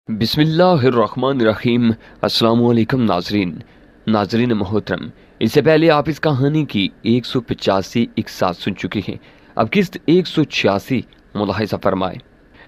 बिस्मिल्लाहिर्रहमानिर्रहीम। अस्सलाम वालेकुम नाजरीन मोहतरम। इससे पहले आप इस कहानी की 185 एक साथ सुन चुके हैं। अब किस्त 186 मुलाहिजा फरमाए।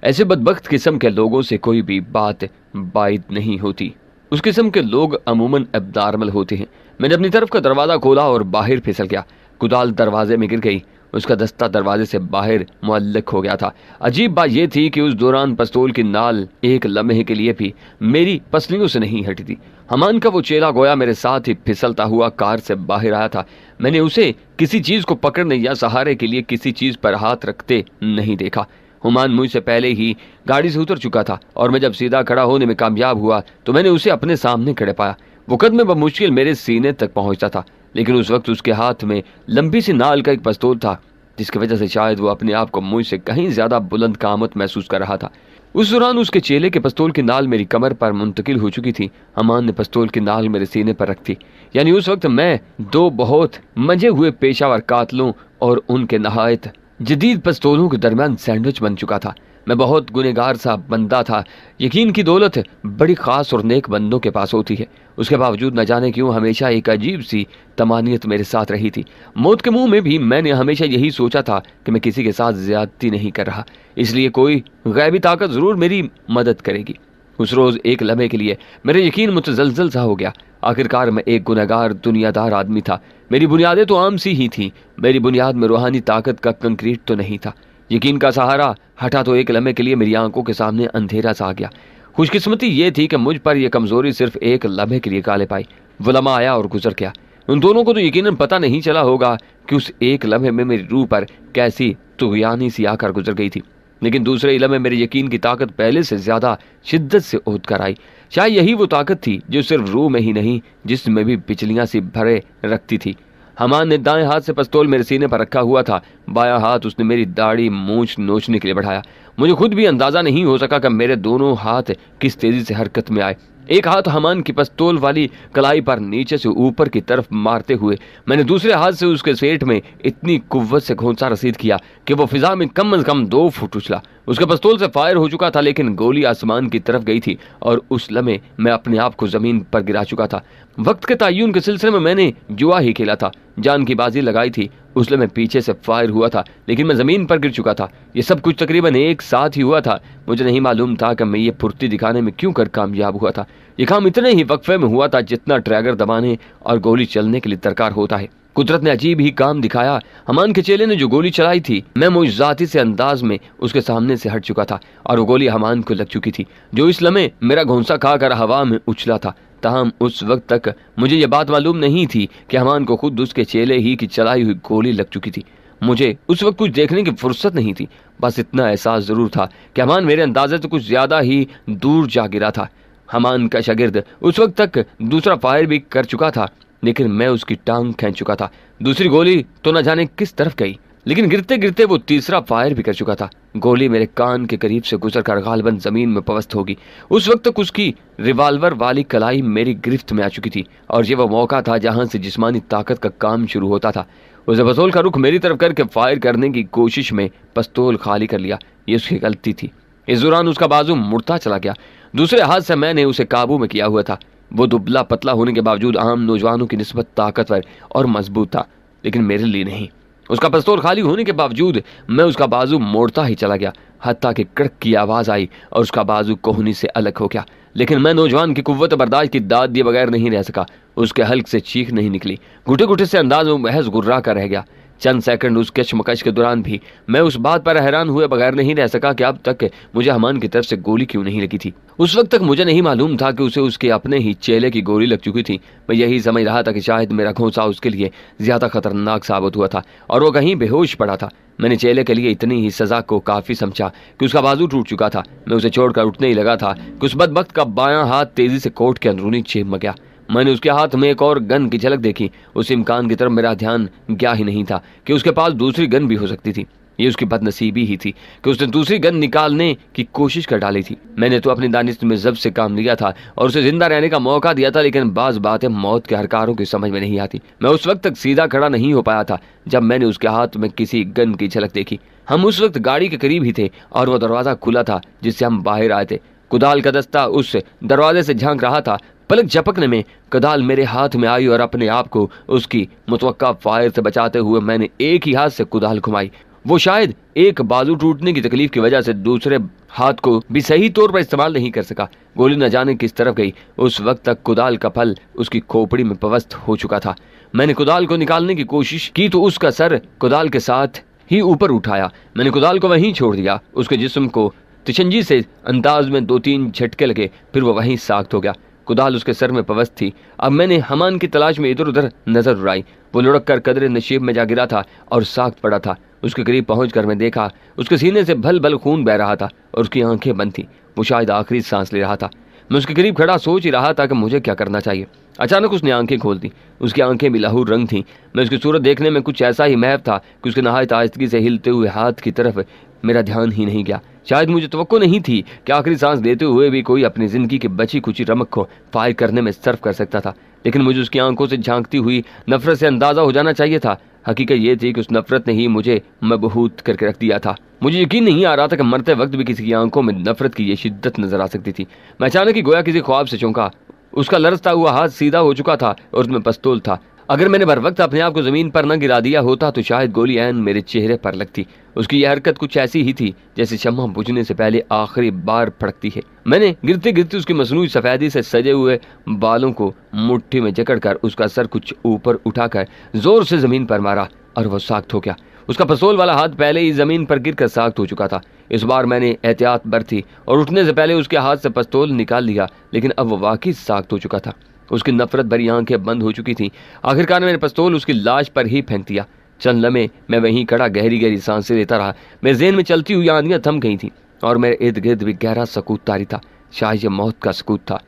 ऐसे बदबख्त किस्म के लोगों से कोई भी बात बाइद नहीं होती। उस किस्म के लोग अमूमन अब्नॉर्मल होते हैं। मैंने अपनी तरफ का दरवाज़ा खोला और बाहर फिसल गया। कुदाल दरवाजे में गिर गई। उसका दस्ता दरवाजे से बाहर मुअल्लक हो गया था। अजीब बात यह थी कि उस दौरान पिस्तौल की नाल एक लम्हे के लिए भी मेरी पसलियों से नहीं हटी थी। हमान का वो चेला गोया मेरे साथ ही फिसलता हुआ कार से बाहर आया था। मैंने उसे किसी चीज को पकड़ने या सहारे के लिए किसी चीज पर हाथ रखते नहीं देखा। हुमान मुझसे पहले ही गाड़ी से उतर चुका था और मैं जब सीधा खड़ा होने में कामयाब हुआ तो मैंने उसे अपने सामने खड़े पाया। वो कदम बमुश्किल मेरे सीने तक पहुंचता था, लेकिन उस वक्त उसके हाथ में लंबी सी नाल का एक पिस्तौल था, जिसकी वजह से शायद वो अपने आप को मुझसे कहीं ज्यादा बुलंद कामत महसूस कर रहा था। उस दौरान उसके चेले के पिस्तौल की नाल मेरी कमर पर मुंतकिल हो चुकी थी। हमान ने पिस्तौल की नाल मेरे सीने पर रख दी। यानी उस वक्त मैं दो बहुत मंजे हुए पेशावर कातलों और उनके नहायत जदीद पिस्तौलों के दरमियान सैंडविच बन चुका था। मैं बहुत गुनहगार सा बंदा था। यकीन की दौलत बड़ी खास और नेक बंदों के पास होती है। उसके बावजूद न जाने क्यों हमेशा एक अजीब सी तमानियत मेरे साथ रही थी। मौत के मुंह में भी मैंने हमेशा यही सोचा था कि मैं किसी के साथ ज्यादती नहीं कर रहा, इसलिए कोई गैबी ताकत जरूर मेरी मदद करेगी। उस रोज एक लम्हे के लिए मेरा यकीन मुतजलजल सा हो गया। आखिरकार मैं एक गुनहगार दुनियादार आदमी था। मेरी बुनियादें तो आम सी ही थी। मेरी बुनियाद में रूहानी ताकत का कंक्रीट तो नहीं था। यकीन का सहारा हटा तो एक लम्हे के लिए मेरी आंखों के सामने अंधेरा सा आ गया। खुशकिस्मती ये थी कि मुझ पर यह कमजोरी सिर्फ एक लम्हे के लिए गालिब आई। वो लम्हा आया और गुजर गया। उन दोनों को तो यकीनन पता नहीं चला होगा कि उस एक लम्हे में मेरी रूह पर कैसी तुगयानी सी आकर गुजर गई थी, लेकिन दूसरे लम्हे मेरे यकीन की ताकत पहले से ज्यादा शिद्दत से उठ कर आई। शायद यही वो ताकत थी जो सिर्फ रूह में ही नहीं जिस्म में भी बिजलियां सी भरे रखती थी। हमान ने दाएं हाथ से पिस्तौल मेरे सीने पर रखा हुआ था। बायां हाथ उसने मेरी दाढ़ी मूंछ नोचने के लिए बढ़ाया। मुझे खुद भी अंदाजा नहीं हो सका कि मेरे दोनों हाथ किस तेजी से हरकत में आए। एक हाथ हमान की पिस्तौल वाली कलाई पर नीचे से ऊपर की तरफ मारते हुए मैंने दूसरे हाथ से उसके सेठ में इतनी कुव्वत से घोंसा रसीद किया कि वो फिजा में कम से कम 2 फुट उछला। उसके पिस्तौल से फायर हो चुका था, लेकिन गोली आसमान की तरफ गई थी और उस लम्हे मैं अपने आप को जमीन पर गिरा चुका था। वक्त के तय्युन के सिलसिले में मैंने जुआ ही खेला था, जान की बाजी लगाई थी। उस लम्हे पीछे से फायर हुआ था, लेकिन मैं जमीन पर गिर चुका था। ये सब कुछ तकरीबन एक साथ ही हुआ था। मुझे नहीं मालूम था कि मैं ये फुर्ती दिखाने में क्यों कर कामयाब हुआ था। ये काम इतने ही वक्फे में हुआ था जितना ट्रैगर दबाने और गोली चलने के लिए दरकार होता है। कुदरत ने अजीब ही काम दिखाया। हमान के चेले ने जो गोली चलाई थी, मैं मुइज़ाती से अंदाज में उसके सामने से हट चुका था और वो गोली हमान को लग चुकी थी, जो इस लम्हे मेरा घोंसा खाकर हवा में उछला था। ताहम उस वक्त तक मुझे ये बात मालूम नहीं थी कि हमान को खुद उसके चेले ही की चलाई हुई गोली लग चुकी थी। मुझे उस वक्त कुछ देखने की फुर्सत नहीं थी। बस इतना एहसास जरूर था कि हमान मेरे अंदाजे से कुछ ज्यादा ही दूर जा गिरा था। हमान का शागिर्द उस वक्त तक दूसरा फायर भी कर चुका था, लेकिन मैं उसकी टांग खींच चुका था। दूसरी गोली तो न जाने किस तरफ गई, लेकिन गिरते गिरते वो तीसरा फायर भी कर चुका था। गोली मेरे कान के करीब से गुजरकर गालिबन जमीन में पवस्त होगी। उस वक्त तक उसकी रिवाल्वर वाली कलाई मेरी गिरफ्त में आ चुकी थी और ये वो मौका था जहां से जिस्मानी ताकत का काम शुरू होता था। उसे पिस्तौल का रुख मेरी तरफ करके फायर करने की कोशिश में पिस्तौल खाली कर लिया। ये उसकी गलती थी। इस दौरान उसका बाजू मुड़ता चला गया। दूसरे हाथ से मैंने उसे काबू में किया हुआ था। वो दुबला पतला होने के बावजूद आम नौजवानों की निस्बत ताकतवर और मजबूत था, लेकिन मेरे लिए नहीं। उसका पिस्तौल खाली होने के बावजूद मैं उसका बाजू मोड़ता ही चला गया, हत्ता कि कड़क की आवाज आई और उसका बाजू कोहनी से अलग हो गया। लेकिन मैं नौजवान की कुव्वत बर्दाश्त की दाद दिए बगैर नहीं रह सका। उसके हल्क से चीख नहीं निकली। घुटे घुटे से अंदाज में महज गुर्रा कर रह गया। चंद सेकंड उस कशमकश के दौरान भी मैं उस बात पर हैरान हुए बगैर नहीं रह सका कि अब तक मुझे हमान की तरफ से गोली क्यों नहीं लगी थी। उस वक्त तक मुझे नहीं मालूम था कि उसे उसके अपने ही चेले की गोली लग चुकी थी। मैं यही समझ रहा था कि शायद मेरा घोंसा उसके लिए ज्यादा खतरनाक साबित हुआ था और वो कहीं बेहोश पड़ा था। मैंने चेले के लिए इतनी ही सजा को काफी समझा कि उसका बाजू टूट चुका था। मैं उसे छोड़कर उठने ही लगा था कि उस बदबख्त का बायां हाथ तेजी से कोट के अंदरूनी जेब में गया। मैंने उसके हाथ में एक और गन की झलक देखी। उस इम्कान की तरफ मेरा ध्यान गया ही नहीं था कि उसके पास दूसरी गन भी हो सकती थी। ये उसकी बदनसीबी ही थी कि उसने दूसरी गन निकालने की कोशिश कर डाली थी। मैंने तो अपनी दानिश में जब से काम लिया था और उसे जिंदा रहने का मौका दिया था, लेकिन बाज बातें मौत के हरकारों की समझ में नहीं आती। मैं उस वक्त तक सीधा खड़ा नहीं हो पाया था जब मैंने उसके हाथ में किसी गन की झलक देखी। हम उस वक्त गाड़ी के करीब ही थे और वो दरवाजा खुला था जिससे हम बाहर आए थे। कुदाल का दस्ता उस दरवाजे से झांक रहा था। पलक झपकने में कुदाल मेरे हाथ में आई और अपने आप को उसकी मुतवक्का फायर से बचाते हुए मैंने एक ही हाथ से कुदाल घुमाई। वो शायद एक बाजू टूटने की तकलीफ की वजह से दूसरे हाथ को भी सही तौर पर इस्तेमाल नहीं कर सका। गोली न जाने किस तरफ गई। उस वक्त तक कुदाल का फल उसकी खोपड़ी में पवस्त हो चुका था। मैंने कुदाल को निकालने की कोशिश की तो उसका सर कुदाल के साथ ही ऊपर उठाया। मैंने कुदाल को वहीं छोड़ दिया। उसके जिस्म को तिशंजी से अंदाज में 2-3 झटके लगे, फिर वो वहीं साख्त हो गया। कुदाल उसके सर में पवस्त थी। अब मैंने हमान की तलाश में इधर उधर नजर उड़ाई। वो लुढ़क कर कदरे नशीब में जा गिरा था और साख्त पड़ा था। उसके करीब पहुंचकर मैं देखा उसके सीने से भल भल खून बह रहा था और उसकी आंखें बंद थी। वो शायद आखिरी सांस ले रहा था। मैं उसके करीब खड़ा सोच ही रहा था कि मुझे क्या करना चाहिए। अचानक उसने आंखें खोल दी। उसकी आंखें भी लहू रंग थीं। मैं उसकी सूरत देखने में कुछ ऐसा ही महव था कि उसके नहायत आहिस्तगी से हिलते हुए हाथ की तरफ मेरा ध्यान ही नहीं गया। शायद मुझे तवक्को नहीं थी कि आखिरी सांस देते हुए भी कोई अपनी जिंदगी की बची कुची रमक को फायर करने में सर्फ कर सकता था, लेकिन मुझे उसकी आंखों से झांकती हुई नफरत से अंदाजा हो जाना चाहिए था। हकीकत ये थी कि उस नफरत ने ही मुझे मबहूत करके रख दिया था। मुझे यकीन नहीं आ रहा था कि मरते वक्त भी किसी की आंखों में नफरत की ये शिद्दत नजर आ सकती थी। मैं अचानक ही गोया किसी ख्वाब से चौंका। उसका लरजता हुआ हाथ सीधा हो चुका था और उसमें पिस्तौल था। अगर मैंने बर वक्त अपने आप को जमीन पर न गिरा दिया होता तो शायद गोली ऐन मेरे चेहरे पर लगती। उसकी यह हरकत कुछ ऐसी ही थी जैसे शम्मा बुझने से पहले आखिरी बार फड़कती है। मैंने गिरते गिरते उसकी मसनूई सफेदी से सजे हुए बालों को मुट्ठी में जकड़कर उसका सर कुछ ऊपर उठाकर जोर से जमीन पर मारा और वो साख्त हो गया। उसका पिस्तौल वाला हाथ पहले ही जमीन पर गिरकर साख्त हो चुका था। इस बार मैंने एहतियात बरती और उठने से पहले उसके हाथ से पिस्तौल निकाल लिया, लेकिन अब वो वाकई साख्त हो चुका था। उसकी नफरत भरी आंखें बंद हो चुकी थीं। आखिरकार मैंने पिस्तौल उसकी लाश पर ही फेंक दिया। चंद लम्हे मैं वहीं खड़ा गहरी गहरी सांसें लेता रहा। मेरे ज़हन में चलती हुई आंधियां थम गई थीं और मेरे इर्द गिर्द भी गहरा सकूत तारी था। शायद यह मौत का सकूत था।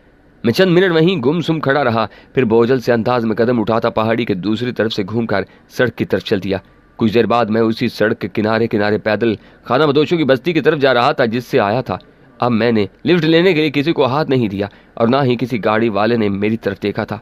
मैं चंद मिनट वहीं गुमसुम खड़ा रहा, फिर बोझल से अंदाज में कदम उठाता पहाड़ी के दूसरी तरफ से घूमकर सड़क की तरफ चल दिया। कुछ देर बाद मैं उसी सड़क के किनारे किनारे पैदल खाना बदोशों की बस्ती की तरफ जा रहा था जिससे आया था। अब मैंने लिफ्ट लेने के लिए किसी को हाथ नहीं दिया और ना ही किसी गाड़ी वाले ने मेरी तरफ देखा था।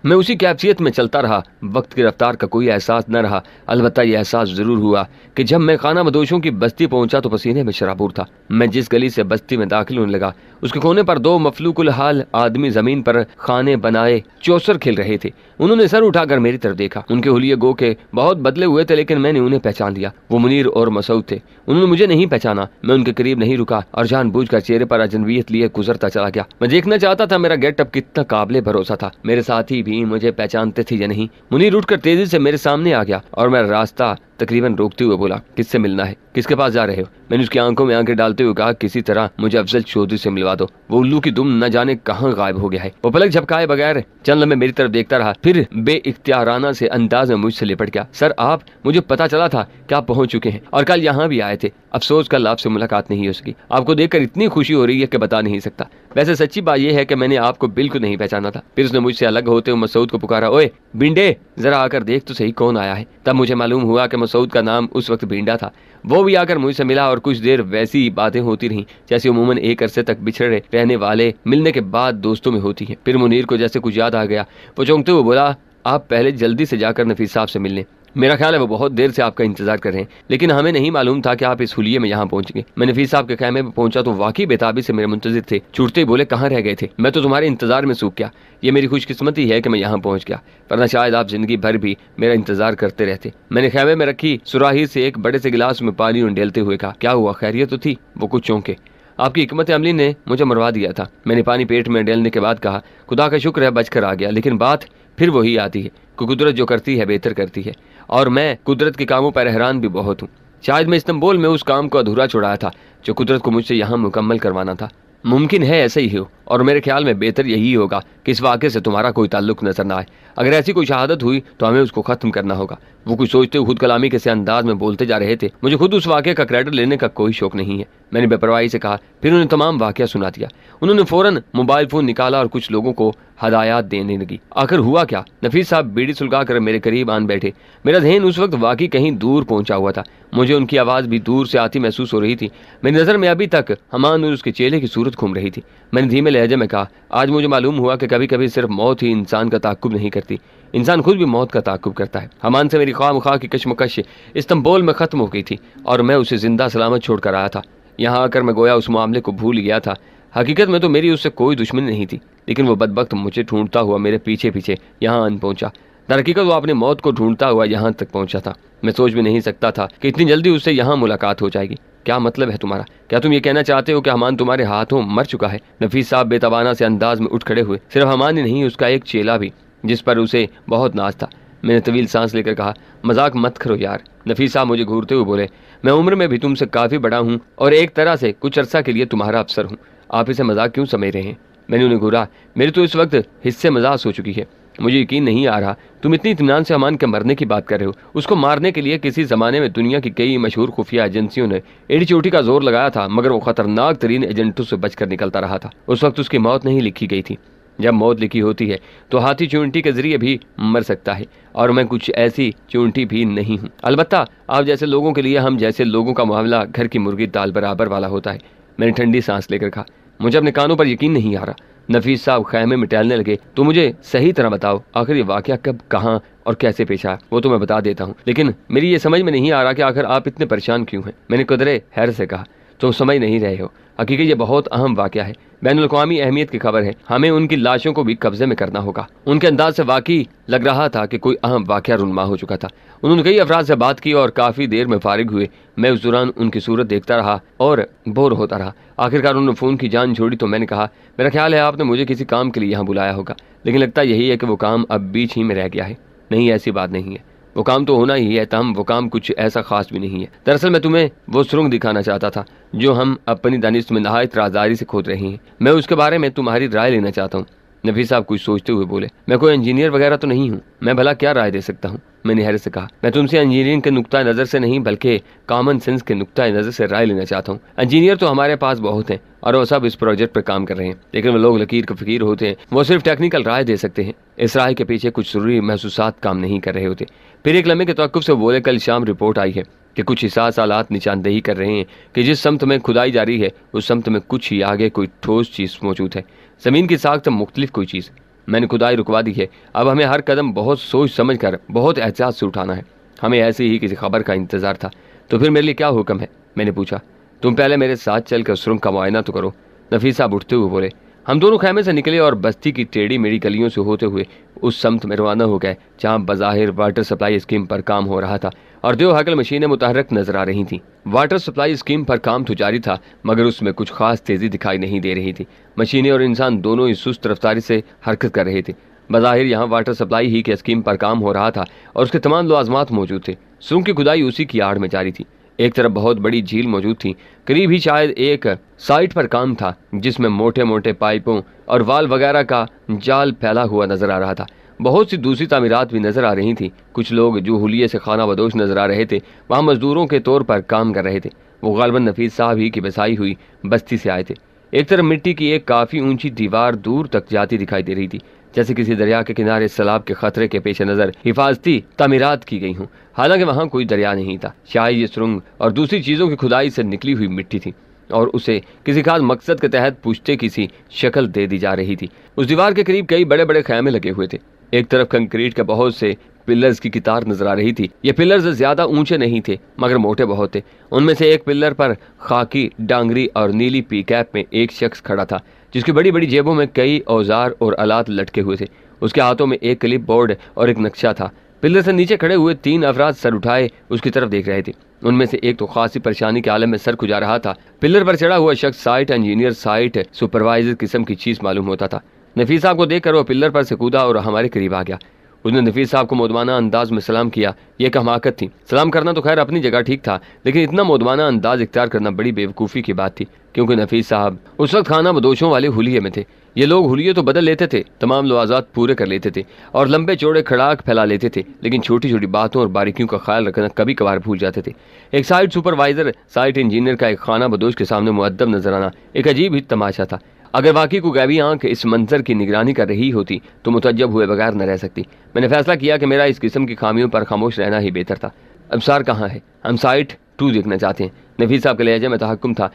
मैं उसी कैफियत में चलता रहा। वक्त की रफ्तार का कोई एहसास न रहा। अलबत्ता यह एहसास जरूर हुआ कि जब मैं खाना बदोशों की बस्ती पहुंचा तो पसीने में शराबूर था। मैं जिस गली से बस्ती में दाखिल होने लगा उसके कोने पर 2 मफलूकुल हाल आदमी जमीन पर खाने बनाए चौसर खेल रहे थे। उन्होंने सर उठाकर मेरी तरफ देखा। उनके हुलिये गो के बहुत बदले हुए थे, लेकिन मैंने उन्हें पहचान लिया। वो मुनीर और मसूद थे। उन्होंने मुझे नहीं पहचाना। मैं उनके करीब नहीं रुका और जानबूझकर चेहरे पर अजनबियत लिए गुजरता चला गया। मैं देखना चाहता था मेरा गेटअप कितना काबिले भरोसा था। मेरे साथी भी मुझे पहचानते थे या नहीं। मुनीर उठकर तेजी से मेरे सामने आ गया और मैं रास्ता तकरीबन रोकते हुए बोला, किससे मिलना है? किसके पास जा रहे हो? मैंने उसकी आंखों में आंखें डालते हुए कहा, किसी तरह मुझे अफजल चौधरी से मिलवा दो। वो उल्लू की दुम न जाने कहाँ गायब हो गया है। वो पलक झपकाए बगैर चंद लम्हे मेरी तरफ देखता रहा, फिर बेइख्तियाराना से अंदाज में मुझसे लिपट गया। सर आप, मुझे पता चला था कि आप पहुंच चुके हैं और कल यहाँ भी आए थे। अफसोस कल आपसे मुलाकात नहीं हो सकी। आपको देखकर इतनी खुशी हो रही है कि बता नहीं सकता। वैसे सच्ची बात यह है कि मैंने आपको बिल्कुल नहीं पहचाना था। फिर उसने मुझसे अलग होते हुए मसूद को पुकारा, ओए बिंडे, जरा आकर देख तो सही कौन आया है। तब मुझे मालूम हुआ कि मसूद का नाम उस वक्त बिंडा था। वो भी आकर मुझसे मिला और कुछ देर वैसी ही बातें होती रहीं जैसे उमूमन एक अरसे तक बिछड़े रहने वाले मिलने के बाद दोस्तों में होती है। फिर मुनीर को जैसे कुछ याद आ गया। वो चौंकते हुए बोला, आप पहले जल्दी से जाकर नफीस साहब से मिल लें। मेरा ख्याल है वो बहुत देर से आपका इंतजार कर रहे हैं, लेकिन हमें नहीं मालूम था कि आप इस हुलिये में यहाँ पहुंच गए। मैं नफीस साहब के खैमे में पहुंचा तो वाकई बेताबी से मेरे मुंतजिर थे। छूटते ही बोले, कहाँ रह गए थे? मैं तो तुम्हारे इंतजार में सूख गया। ये मेरी खुशकिस्मती है कि मैं यहाँ पहुंच गया, वरना शायद आप जिंदगी भर भी मेरा इंतजार करते रहते। मैंने खैमे में रखी सुराही से एक बड़े से गिलास में पानी उंडेलते हुए कहा, क्या हुआ, खैरियत तो थी? वो कुछ चौंके। आपकी हिकमत अमली ने मुझे मरवा दिया था। मैंने पानी पेट में उंडेलने के बाद कहा, खुदा का शुक्र है बचकर आ गया। लेकिन बात फिर वही आती है कि कुदरत जो करती है बेहतर करती है, और मैं कुदरत के कामों पर हैरान भी बहुत हूँ। शायद मैं इस्तांबुल में उस काम को अधूरा छोड़ा था जो कुदरत को मुझसे यहाँ मुकम्मल करवाना था। मुमकिन है ऐसा ही हो, और मेरे ख्याल में बेहतर यही होगा कि इस वाक़े से तुम्हारा कोई ताल्लुक नजर ना आए। अगर ऐसी कोई शहादत हुई तो हमें उसको ख़त्म करना होगा। वो कुछ सोचते हुए खुद कलामी के से अंदाज में बोलते जा रहे थे। मुझे खुद उस वाक़े का क्रेडिट लेने का कोई शौक नहीं है। मैंने बेपरवाही से कहा। फिर उन्हें तमाम वाक़या सुना दिया। उन्होंने फ़ौरन मोबाइल फ़ोन निकाला और कुछ लोगों को हदायत देने लगी। आखिर हुआ क्या? नफीस साहब बीड़ी सुलगा कर मेरे करीब आन बैठे। मेरा ज़हन उस वक्त वाकई कहीं दूर पहुंचा हुआ था। मुझे उनकी आवाज़ भी दूर से आती महसूस हो रही थी। मेरी नज़र में अभी तक हमान और उसके चेले की सूरत घूम रही थी। मैंने धीमे लहजे में कहा, आज मुझे मालूम हुआ कि कभी कभी सिर्फ मौत ही इंसान का ताक़ुब नहीं करती, इंसान खुद भी मौत का ताक़ुब करता है। हमान से मेरी ख्वाह की कशमकश इस्तांबुल में ख़त्म हो गई थी और मैं उसे जिंदा सलामत छोड़ कर आया था। यहाँ आकर मैं गोया उस मामले को भूल गया था। हकीकत में तो मेरी उससे कोई दुश्मनी नहीं थी, लेकिन वो बदबख्त मुझे ढूंढता हुआ मेरे पीछे पीछे यहाँ आन पहुंचा। दरहकीकत वो अपनी मौत को ढूंढता हुआ यहाँ तक पहुंचा था। मैं सोच भी नहीं सकता था कि इतनी जल्दी उससे यहाँ मुलाकात हो जाएगी। क्या मतलब है तुम्हारा? क्या तुम ये कहना चाहते हो कि हमान तुम्हारे हाथों मर चुका है? नफीस साहब बेतवाना से अंदाज में उठ खड़े हुए। सिर्फ हमान ही नहीं, उसका एक चेला भी, जिस पर उसे बहुत नाज था। मैंने तवील सांस लेकर कहा, मजाक मत करो यार। नफीस साहब मुझे घूरते हुए बोले, मैं उम्र में भी तुमसे काफ़ी बड़ा हूँ और एक तरह से कुछ अर्सा के लिए तुम्हारा अफसर हूँ। आप इसे मजाक क्यों समझ रहे हैं? मैंने उन्हें घूरा, मेरी तो इस वक्त हिस्से मजाक हो चुकी है। मुझे यकीन नहीं आ रहा तुम इतनी इत्मीनान से हमान के मरने की बात कर रहे हो। उसको मारने के लिए किसी ज़माने में दुनिया की कई मशहूर खुफिया एजेंसियों ने एड़ी चोटी का जोर लगाया था, मगर वो खतरनाक तरीन एजेंटों से बचकर निकलता रहा था। उस वक्त उसकी मौत नहीं लिखी गई थी। जब मौत लिखी होती है तो हाथी चूंटी के जरिए भी मर सकता है, और मैं कुछ ऐसी चूंटी भी नहीं हूँ। अलबत्ता आप जैसे लोगों के लिए हम जैसे लोगों का मामला घर की मुर्गी दाल बराबर वाला होता है। मैंने ठंडी सांस लेकर कहा, मुझे अपने कानों पर यकीन नहीं आ रहा। नफीस साहब खैमे में टहलने लगे। तो मुझे सही तरह बताओ, आखिर ये वाकया कब, कहाँ और कैसे पेश आया? वो तो मैं बता देता हूँ, लेकिन मेरी ये समझ में नहीं आ रहा कि आखिर आप इतने परेशान क्यों हैं। मैंने कदरे हैर से कहा, तुम समझ नहीं रहे हो। हकीकत ये बहुत अहम वाकया है, बैनुल-अक़वामी अहमियत की खबर है। हमें उनकी लाशों को भी कब्जे में करना होगा। उनके अंदाज से वाकई लग रहा था कि कोई अहम वाकया रुनमा हो चुका था। उन्होंने कई अफराद से बात की और काफ़ी देर में फारिग हुए। मैं उस दौरान उनकी सूरत देखता रहा और बोर होता रहा। आखिरकार उन्होंने फ़ोन की जान छोड़ी तो मैंने कहा, मेरा ख्याल है आपने मुझे किसी काम के लिए यहाँ बुलाया होगा, लेकिन लगता यही है कि वो काम अब बीच ही में रह गया है। नहीं, ऐसी बात नहीं है, वो काम तो होना ही है, तम वो काम कुछ ऐसा खास भी नहीं है। दरअसल मैं तुम्हें वो सुरंग दिखाना चाहता था जो हम अपनी दानिश में नहायत राजदारी से खोद रहे हैं। मैं उसके बारे में तुम्हारी राय लेना चाहता हूँ। नफीस साहब कुछ सोचते हुए बोले, मैं कोई इंजीनियर वगैरह तो नहीं हूँ, मैं भला क्या राय दे सकता हूँ? मैंने हैरत से कहा, मैं तुमसे इंजीनियरिंग के नुक्ता नज़र से नहीं बल्कि कॉमन सेंस के नुक्ता नज़र से राय लेना चाहता हूँ। इंजीनियर तो हमारे पास बहुत हैं और वो सब इस प्रोजेक्ट पर काम कर रहे हैं, लेकिन वो लोग लकीर के फ़कीर होते हैं, वो सिर्फ टेक्निकल राय दे सकते हैं। इस राय के पीछे कुछ ज़रूरी महसूसात काम नहीं कर रहे होते। फिर एक लम्हे के तवक्कुफ़ से बोले, कल शाम रिपोर्ट आई है कि कुछ हिसास आलात निशानदेही कर रहे हैं कि जिस समत में खुदाई जारी है उस समत में कुछ ही आगे कोई ठोस चीज़ मौजूद है। ज़मीन की साख्त मुख्तलिफ कोई चीज़। मैंने खुदाई रुकवा दी है। अब हमें हर कदम बहुत सोच समझ कर बहुत एहतियात से उठाना है। हमें ऐसे ही किसी खबर का इंतज़ार था। तो फिर मेरे लिए क्या हुक्म है? मैंने पूछा। तुम पहले मेरे साथ चलकर सुरंग का मुआयना तो करो। नफीस साहब उठते हुए बोले। हम दोनों खैमे से निकले और बस्ती की टेढ़ी मेढ़ी गलियों से होते हुए उस समत में रवाना हो गए जहाँ बज़ाहिर वाटर सप्लाई स्कीम पर काम हो रहा था और दो हकल मशीनें मुतहरक नजर आ रही थीं। वाटर सप्लाई स्कीम पर काम तो जारी था, मगर उसमें कुछ खास तेज़ी दिखाई नहीं दे रही थी। मशीनें और इंसान दोनों ही सुस्त रफ्तारी से हरकत कर रहे थे। बज़ाहिर यहाँ वाटर सप्लाई ही के स्कीम पर काम हो रहा था और उसके तमाम लवाजमात मौजूद थे। सुरंग की खुदाई उसी की आड़ में जारी थी। एक तरफ बहुत बड़ी झील मौजूद थी, करीब ही शायद एक साइट पर काम था जिसमें मोटे मोटे पाइपों और वाल वगैरह का जाल फैला हुआ नजर आ रहा था। बहुत सी दूसरी तामीरात भी नजर आ रही थी। कुछ लोग जो हुलिये से खाना बदोश नजर आ रहे थे वहाँ मजदूरों के तौर पर काम कर रहे थे। वो गालबन नफीस साहब ही की बसाई हुई बस्ती से आए थे। एक तरफ मिट्टी की एक काफ़ी ऊंची दीवार दूर तक जाती दिखाई दे रही थी, जैसे किसी दरिया के किनारे सैलाब के खतरे के पेश नज़र हिफाजती तामीरात की गई हूँ। हालांकि वहाँ कोई दरिया नहीं था। शायद ये सुरंग और दूसरी चीज़ों की खुदाई से निकली हुई मिट्टी थी और उसे किसी खास मकसद के तहत पूछते किसी शक्ल दे दी जा रही थी। उस दीवार के करीब कई बड़े बड़े खैमे लगे हुए थे। एक तरफ कंक्रीट के बहुत से पिलर्स की कितार नजर आ रही थी। ये पिलर्स ज्यादा ऊंचे नहीं थे मगर मोटे बहुत थे। उनमें से एक पिलर पर खाकी डांगरी और नीली पीकैप में एक शख्स खड़ा था जिसकी बड़ी बड़ी जेबों में कई औजार और आलात लटके हुए थे। उसके हाथों में एक क्लिप बोर्ड और एक नक्शा था। पिलर से नीचे खड़े हुए 3 अफराद सर उठाए उसकी तरफ देख रहे थे। उनमें से एक तो खासी परेशानी के आलम में सर खुजा रहा था। पिलर पर चढ़ा हुआ शख्स साइट इंजीनियर, साइट सुपरवाइजर किस्म की चीज मालूम होता था। नफीस साहब को देखकर वो पिलर पर से कूदा और हमारे करीब आ गया। उसने नफीस साहब को मोदमाना अंदाज में सलाम किया। यह एक हमाकत थी। सलाम करना तो खैर अपनी जगह ठीक था, लेकिन इतना मोदमाना अंदाज इख्तियार करना बड़ी बेवकूफ़ी की बात थी, क्योंकि नफीस साहब उस वक्त खाना बदोशों वाले हुलिये में थे। ये लोग हुलिये तो बदल लेते थे, तमाम लवाजात पूरे कर लेते थे और लंबे चौड़े खड़ाक फैला लेते थे, लेकिन छोटी छोटी बातों और बारीकियों का ख्याल रखना कभी कभार भूल जाते थे। एक साइट सुपरवाइजर, साइट इंजीनियर का एक खाना बदोश के सामने मुअद्दब नजर आना एक अजीब ही तमाशा था। अगर वाकई को गैबी आंख इस मंजर की निगरानी कर रही होती तो मुतज्जब हुए बगैर न रह सकती। मैंने फैसला किया कि मेरा इस किस्म की खामियों पर खामोश रहना ही बेहतर था। अबसार कहाँ है? हम साइट 2 देखना चाहते हैं। नफीस साहब के लहजे में तहक्कुम था।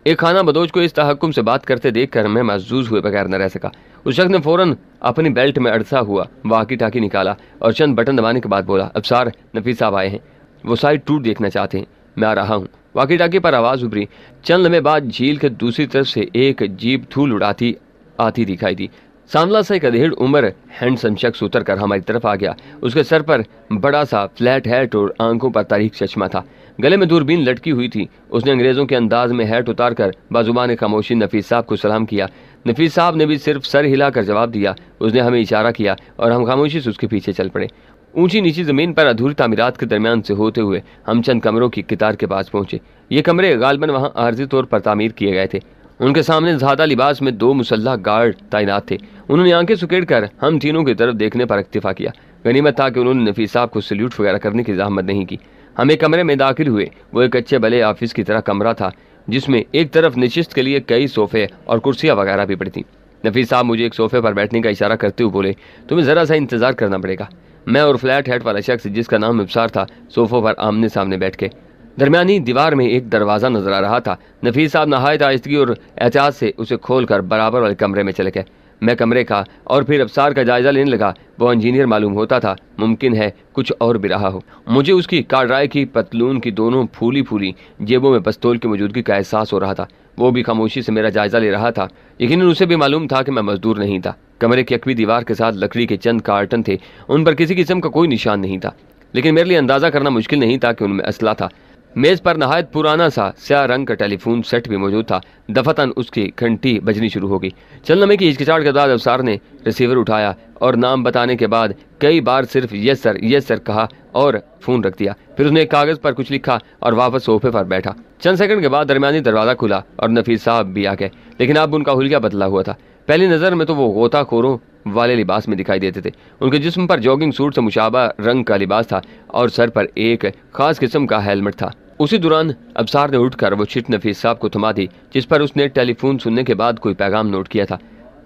एक खाना बदोश को इस तहक्कुम से बात करते देखकर मैं महजूज हुए बगैर न रह सका। उस शख्स ने फौरन अपनी बेल्ट में अड़सा हुआ वाकी टाकी निकाला और चंद बटन दबाने के बाद बोला, अबसार, नफीस साहब आए हैं, वो साइट 2 देखना चाहते हैं। मैं आ रहा हूँ। वाकी टाकी पर आवाज उभरी। चंद लम्हे बाद झील के दूसरी तरफ से एक जीप धूल उड़ाती आती दिखाई दी। सांवला सा एक अधेड़ उम्र हैंडसम शख्स उतर कर हमारी तरफ आ गया। उसके सर पर बड़ा सा फ्लैट हैट और आंखों पर तारीख चश्मा था। गले में दूरबीन लटकी हुई थी। उसने अंग्रेजों के अंदाज में हैट उतारकर बाजुबान खामोशी नफीस साहब को सलाम किया। नफीस साहब ने भी सिर्फ सर हिलाकर जवाब दिया। उसने हमें इशारा किया और हम खामोशी से उसके पीछे चल पड़े। ऊंची नीची जमीन पर अधूरी तामीरात के दरमियान से होते हुए हम चंद कमरों की कितार के पास पहुंचे। ये कमरे गालबन वहां आर्जी तौर पर तामीर किए गए थे। उनके सामने ज़्यादा लिबास में 2 मुसल्लह गार्ड तैनात थे। उन्होंने आंखें सुकेड़कर हम तीनों की तरफ देखने पर इक्तिफा किया। गनीमत था कि उन्होंने नफीस साहब को सल्यूट वगैरह करने की जहमत नहीं की। हम एक कमरे में दाखिल हुए। वो एक अच्छे भले ऑफिस की तरह कमरा था, जिसमें एक तरफ नशिस्त के लिए कई सोफे और कुर्सियां वगैरह भी पड़ी थी। नफीस साहब मुझे एक सोफे पर बैठने का इशारा करते हुए बोले, तुम्हें ज़रा सा इंतजार करना पड़ेगा। मैं और फ्लैट हेड वाला शख्स, जिसका नाम इब्सार था, सोफों पर आमने सामने बैठ के। दरमियानी दीवार में एक दरवाज़ा नजर आ रहा था। नफीस साहब नहायत आहिस्तगी और एहतियात से उसे खोलकर बराबर वाले कमरे में चले गए। मैं कमरे का और फिर अब्सार का जायजा लेने लगा। वो इंजीनियर मालूम होता था, मुमकिन है कुछ और भी रहा हो। मुझे उसकी कार्डराय की पतलून की दोनों फूली फूली जेबों में पिस्तौल की मौजूदगी का एहसास हो रहा था। वो भी खामोशी से मेरा जायजा ले रहा था। यकीनन उसे भी मालूम था कि मैं मजदूर नहीं था। कमरे की अकवी दीवार के साथ लकड़ी के चंद कार्टन थे। उन पर किसी किस्म का कोई निशान नहीं था, लेकिन मेरे लिए अंदाजा करना मुश्किल नहीं था कि उनमें असला था। मेज पर नहायत पुराना सा स्याह रंग का टेलीफोन सेट भी मौजूद था। दफतन उसकी घंटी बजनी शुरू हो गई। चंद लम्हे की हिचकिचाहट के बाद अफसार ने रिसीवर उठाया और नाम बताने के बाद कई बार सिर्फ यस सर कहा और फोन रख दिया। फिर उसने एक कागज पर कुछ लिखा और वापस सोफे पर बैठा। चंद सेकंड के बाद दरमियानी दरवाजा खुला और नफीस साहब भी आ गए, लेकिन अब उनका हुलिया बदला हुआ था। पहली नजर में तो वो गोताखोरों वाले लिबास में दिखाई देते थे। उनके जिस्म पर जॉगिंग सूट से मुशाबा रंग का लिबास था और सर पर एक खास किस्म का हेलमेट था। उसी दौरान अब्सार ने उठकर वो चिट नफीस साहब को थमा दी, जिस पर उसने टेलीफोन सुनने के बाद कोई पैगाम नोट किया था।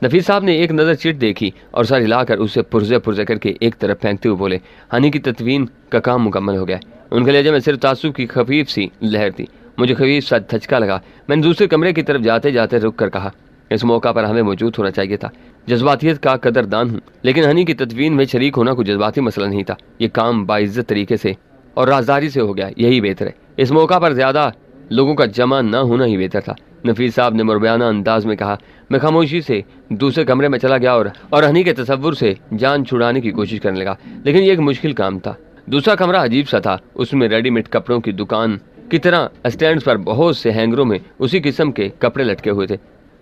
नफीस साहब ने एक नज़र चिट देखी और सर हिलाकर उसे पुरजे करके एक तरफ फेंकते हुए बोले, हनी की तदवीन का काम मुकम्मल हो गया। उनके लहजे में सिर्फ तासुब की खफीफ सी लहर थी। मुझे खफीफ सा धचका लगा। मैंने दूसरे कमरे की तरफ जाते जाते रुक कर कहा, इस मौका पर हमें मौजूद होना चाहिए था। जज्बातियत का कदरदान हूँ, लेकिन हनी की तदवीन में शरीक होना कोई जज्बाती मसला नहीं था। ये काम बाइज्जत तरीके से और राजदारी से हो गया, यही बेहतर है। इस मौका पर ज्यादा लोगों का जमा न होना ही बेहतर था। नफीस साहब ने मुरबियाना अंदाज में कहा। मैं खामोशी से दूसरे कमरे में चला गया और हनी के तसव्वुर से जान छुड़ाने की कोशिश करने लगा, लेकिन ये एक मुश्किल काम था। दूसरा कमरा अजीब सा था। उसमें रेडीमेड कपड़ों की दुकान की तरह स्टैंड पर बहुत से हैंगरों में उसी किस्म के कपड़े लटके हुए थे।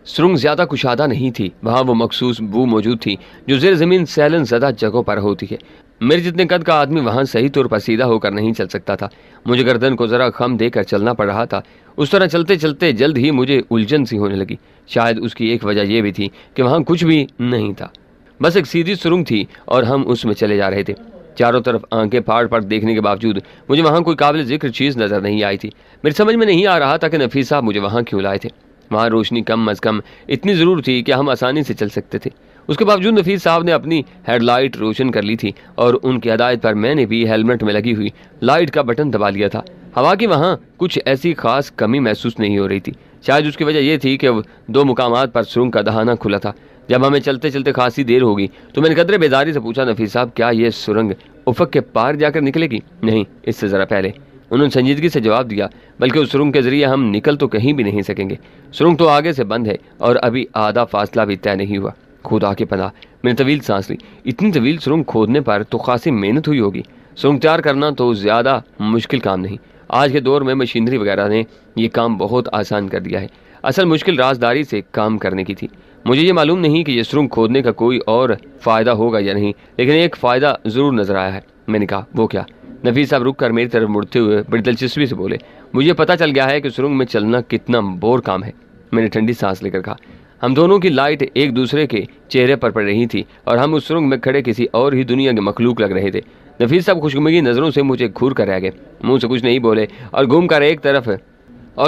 सुरंग ज्यादा कुशादा नहीं थी। वहाँ वो मखसूस बू मौजूद थी जो जेर जमीन सैलन ज़दा जगहों पर होती है। मेरे जितने कद का आदमी वहाँ सही तौर पर सीधा होकर नहीं चल सकता था। मुझे गर्दन को जरा खम देकर चलना पड़ रहा था। उस तरह चलते चलते जल्द ही मुझे उलझन सी होने लगी। शायद उसकी एक वजह यह भी थी कि वहाँ कुछ भी नहीं था, बस एक सीधी सुरंग थी और हम उसमें चले जा रहे थे। चारों तरफ आंखें फाड़ देखने के बावजूद मुझे वहाँ कोई काबिल जिक्र चीज़ नजर नहीं आई थी। मेरी समझ में नहीं आ रहा था कि नफीस साहब मुझे वहाँ क्यों लाए थे। वहाँ रोशनी कम अज़ कम इतनी ज़रूर थी कि हम आसानी से चल सकते थे। उसके बावजूद नफीस साहब ने अपनी हेडलाइट रोशन कर ली थी और उनकी हदायत पर मैंने भी हेलमेट में लगी हुई लाइट का बटन दबा लिया था। हवा की वहाँ कुछ ऐसी खास कमी महसूस नहीं हो रही थी। शायद उसकी वजह यह थी कि 2 मुकामात पर सुरंग का दहाना खुला था। जब हमें चलते चलते खासी देर होगी तो मैंने कदरे बेदारी से पूछा, नफीस साहब क्या ये सुरंग उफक के पार जाकर निकलेगी? नहीं, इससे ज़रा पहले। उन्होंने संजीदगी से जवाब दिया, बल्कि उस सुरंग के जरिए हम निकल तो कहीं भी नहीं सकेंगे। सुरंग तो आगे से बंद है और अभी आधा फासला भी तय नहीं हुआ। खुदा के पनाह, मैंने तवील सांस ली। इतनी तवील सुरंग खोदने पर तो खासी मेहनत हुई होगी। सुरंग तैयार करना तो ज़्यादा मुश्किल काम नहीं। आज के दौर में मशीनरी वगैरह ने यह काम बहुत आसान कर दिया है। असल मुश्किल राजदारी से काम करने की थी। मुझे ये मालूम नहीं कि यह सुरंग खोदने का कोई और फ़ायदा होगा या नहीं, लेकिन एक फ़ायदा ज़रूर नज़र आया है। मैंने कहा, वो क्या? नफीस साहब रुक कर मेरी तरफ मुड़ते हुए बड़ी दिलचस्पी से बोले, मुझे पता चल गया है कि सुरंग में चलना कितना बोर काम है। मैंने ठंडी सांस लेकर कहा। हम दोनों की लाइट एक दूसरे के चेहरे पर पड़ रही थी और हम उस सुरंग में खड़े किसी और ही दुनिया के मखलूक लग रहे थे। नफीस साहब खुशनुमी नज़रों से मुझे घूर कर रह गए, मुंह से कुछ नहीं बोले और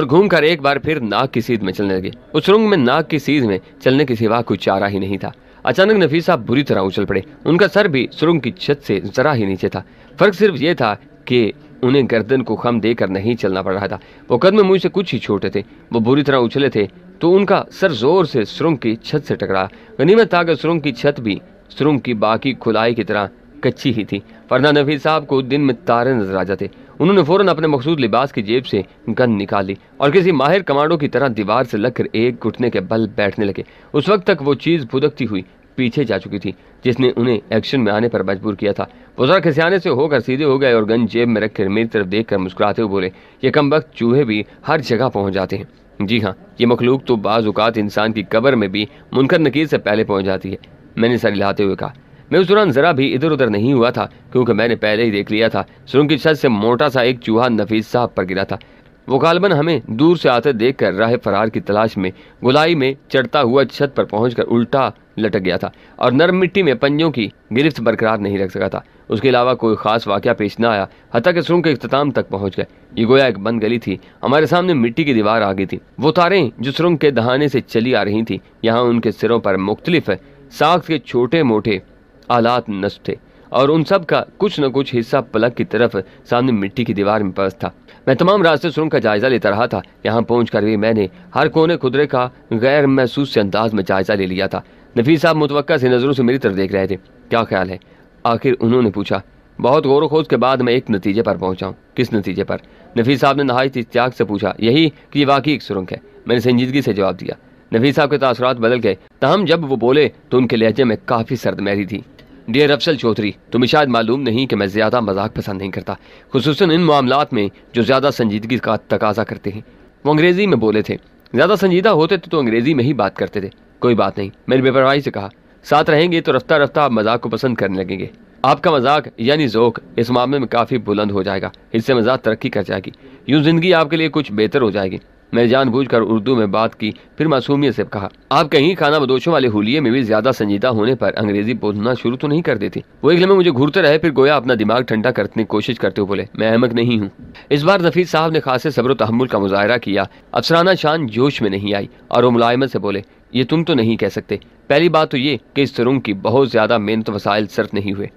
घूमकर एक बार फिर नाक की सीध में चलने लगे। उस सुरंग में नाक की सीध में चलने के सिवा कुछ चारा ही नहीं था। अचानक नफीस साहब बुरी तरह उछल पड़े। उनका सर भी सुरंग की छत से जरा ही नीचे था। फर्क सिर्फ ये था कि उन्हें गर्दन को खम देकर नहीं चलना पड़ रहा था। वो कदम मुझ से कुछ ही छोटे थे। वो बुरी तरह उछले थे तो उनका सर जोर से सुरंग की छत से टकराया। गनीमत था कि सुरंग की छत भी सुरंग की बाकी खुलाई की तरह कच्ची ही थी, वरना नफीस साहब को दिन में तारे नजर आ जाते। उन्होंने फौरन अपने मखसूद लिबास की जेब से गन निकाल ली और किसी माहिर कमांडो की तरह दीवार से लगकर एक घुटने के बल बैठने लगे। उस वक्त तक वो चीज फुदकती हुई पीछे जा चुकी थी जिसने उन्हें एक्शन में आने पर मजबूर किया था। वो जरा खिसियाने से होकर सीधे हो गए और गन जेब में रखकर मेरी तरफ देखकर मुस्कुराते हुए बोले, ये कमबख्त चूहे भी हर जगह पहुंच जाते हैं। जी हाँ, ये मखलूक तो बाज़ औक़ात इंसान की कब्र में भी मुनकर नकीर से पहले पहुंच जाती है, मैंने सर हिलाते हुए कहा। मैं उस दौरान जरा भी इधर उधर नहीं हुआ था क्योंकि मैंने पहले ही देख लिया था सुरंग की छत से मोटा सा एक चूहा नफीस साहब पर गिरा था। वो गालबन हमें दूर से आते देखकर राह फरार की तलाश में गुलाई में चढ़ता हुआ छत पर पहुंचकर उल्टा लटक गया था और नरम मिट्टी में पंजों की गिरफ्त बरकरार नहीं रख सका था। उसके अलावा कोई खास वाकया पेश न आया हत्ता कि सुरंग के इख्तिताम तक पहुंच गए। ये गोया एक बंद गली थी। हमारे सामने मिट्टी की दीवार आ गई थी। वो तारें जो सुरंग के दहाने से चली आ रही थी, यहाँ उनके सिरों पर मुख्तलिफ साख्त के छोटे मोटे आलात नस्ब थे और उन सब का कुछ न कुछ हिस्सा पलक की तरफ सामने मिट्टी की दीवार में पस्त था। मैं तमाम रास्ते सुरंग का जायजा लेता रहा था। यहाँ पहुंचकर भी मैंने हर कोने खुदरे का गैर महसूस से अंदाज में जायजा ले लिया था। नफीस साहब मुतवक्का सी नजरों से मेरी तरफ देख रहे थे। क्या ख्याल है? आखिर उन्होंने पूछा। बहुत गौर खोज के बाद मैं एक नतीजे पर पहुंचा हूँ। किस नतीजे पर? नफीस साहब ने नहायत इत्याग से पूछा। यही कि ये वाकई एक सुरंग है, मैंने संजीदगी से जवाब दिया। नफीस साहब के तासुरात बदल गए, तहम जब वो बोले तो उनके लहजे में काफी सर्दमहरी थी। डियर अफसल चौधरी, तुम्हें शायद मालूम नहीं कि मैं ज्यादा मजाक पसंद नहीं करता, खुसूसन इन मामलात में जो ज्यादा संजीदगी का तकाजा करते हैं। वो अंग्रेजी में बोले थे। ज्यादा संजीदा होते तो अंग्रेजी में ही बात करते थे। कोई बात नहीं, मैंने बेपरवाही से कहा। साथ रहेंगे तो रफ्ता रफ्ता आप मजाक को पसंद करने लगेंगे। आपका मजाक यानी ज़ोक इस मामले में काफी बुलंद हो जाएगा, इससे मजाक तरक्की कर जाएगी, यूं जिंदगी आपके लिए कुछ बेहतर हो जाएगी। मैंने जानबूझकर उर्दू में बात की, फिर मासूमियत से कहा, आप कहीं खाना बदोशों वाले हुलिये में भी ज्यादा संजीदा होने पर अंग्रेजी बोलना शुरू तो नहीं कर देती? वो एक लम्हे मुझे घूरते रहे, फिर गोया अपना दिमाग ठंडा करने की कोशिश करते हुए बोले, मैं अहमक नहीं हूँ। इस बार नफीस साहब ने खासे सब्र तहम्मुल का मुजाहरा किया। अफसराना शान जोश में नहीं आई और वो मुलायमत से बोले, ये तुम तो नहीं कह सकते। पहली बात तो ये कि इस सुरंग की बहुत ज्यादा मेहनत वसाइल सर्फ नहीं हुए।